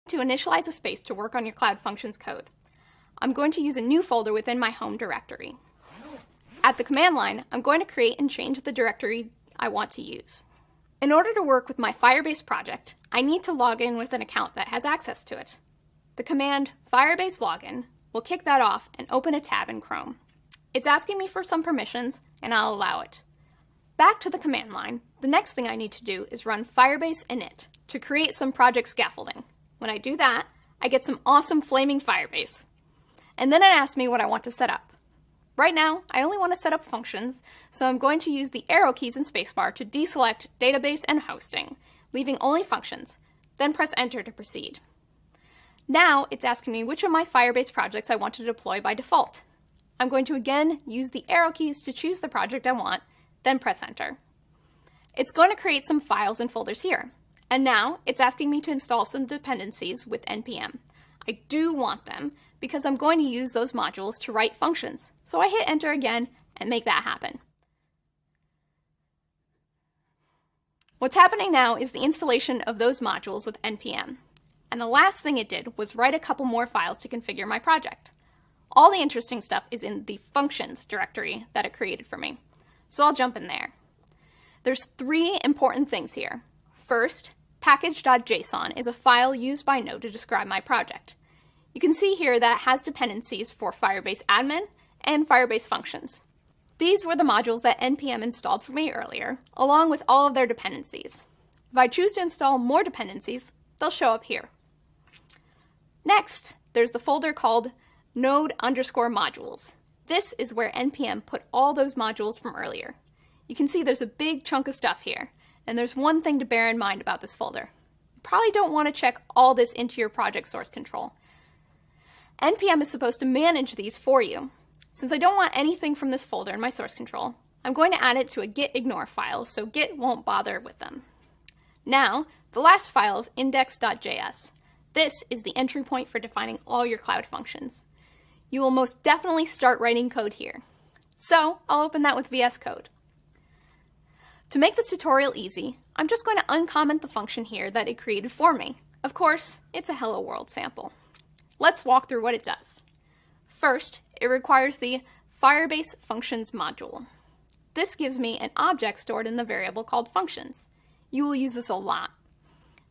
To initialize a space to work on your Cloud Functions code, I'm going to use a new folder within my home directory. At the command line, I'm going to create and change the directory I want to use. In order to work with my Firebase project, I need to log in with an account that has access to it. The command firebase login will kick that off and open a tab in Chrome. It's asking me for some permissions, and I'll allow it. Back to the command line, the next thing I need to do is run firebase init to create some project scaffolding. When I do that, I get some awesome flaming Firebase. And then it asks me what I want to set up. Right now, I only want to set up functions, so I'm going to use the arrow keys and spacebar to deselect database and hosting, leaving only functions, then press enter to proceed. Now it's asking me which of my Firebase projects I want to deploy by default. I'm going to again use the arrow keys to choose the project I want, then press enter. It's going to create some files and folders here. And now it's asking me to install some dependencies with npm. I do want them because I'm going to use those modules to write functions. So I hit enter again and make that happen. What's happening now is the installation of those modules with npm. And the last thing it did was write a couple more files to configure my project. All the interesting stuff is in the functions directory that it created for me. So I'll jump in there. There's 3 important things here. First, package.json is a file used by Node to describe my project. You can see here that it has dependencies for Firebase admin and Firebase functions. These were the modules that npm installed for me earlier, along with all of their dependencies. If I choose to install more dependencies, they'll show up here. Next, there's the folder called node_modules. This is where npm put all those modules from earlier. You can see there's a big chunk of stuff here. And there's one thing to bear in mind about this folder. You probably don't want to check all this into your project source control. npm is supposed to manage these for you. Since I don't want anything from this folder in my source control, I'm going to add it to a git ignore file so git won't bother with them. Now, the last file is index.js. This is the entry point for defining all your Cloud Functions. You will most definitely start writing code here. So I'll open that with VS Code. To make this tutorial easy, I'm just going to uncomment the function here that it created for me. Of course, it's a Hello World sample. Let's walk through what it does. First, it requires the Firebase functions module. This gives me an object stored in the variable called functions. You will use this a lot.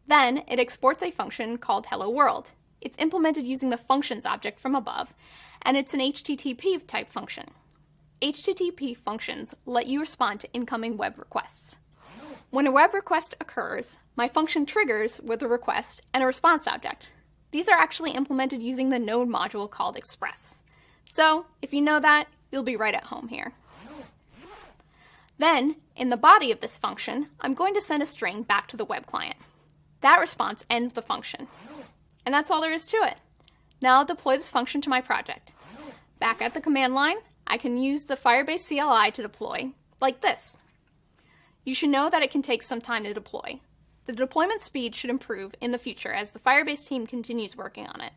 Then, it exports a function called Hello World. It's implemented using the functions object from above, and it's an HTTP type function. HTTP functions let you respond to incoming web requests. When a web request occurs, my function triggers with a request and a response object. These are actually implemented using the Node module called Express. So, if you know that, you'll be right at home here. Then, in the body of this function, I'm going to send a string back to the web client. That response ends the function. And that's all there is to it. Now I'll deploy this function to my project. Back at the command line, I can use the Firebase CLI to deploy, like this. You should know that it can take some time to deploy. The deployment speed should improve in the future as the Firebase team continues working on it.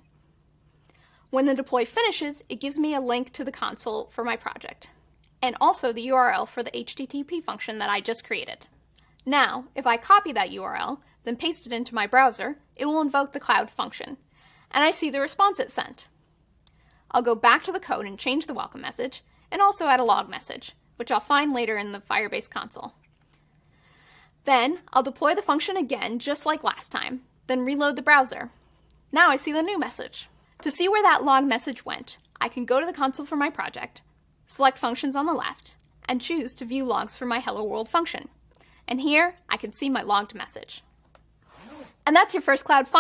When the deploy finishes, it gives me a link to the console for my project, and also the URL for the HTTP function that I just created. Now, if I copy that URL, then paste it into my browser, it will invoke the Cloud function, and I see the response it sent. I'll go back to the code and change the welcome message, and also add a log message, which I'll find later in the Firebase console. Then, I'll deploy the function again, just like last time, then reload the browser. Now I see the new message. To see where that log message went, I can go to the console for my project, select Functions on the left, and choose to view logs for my Hello World function. And here, I can see my logged message. And that's your first Cloud function.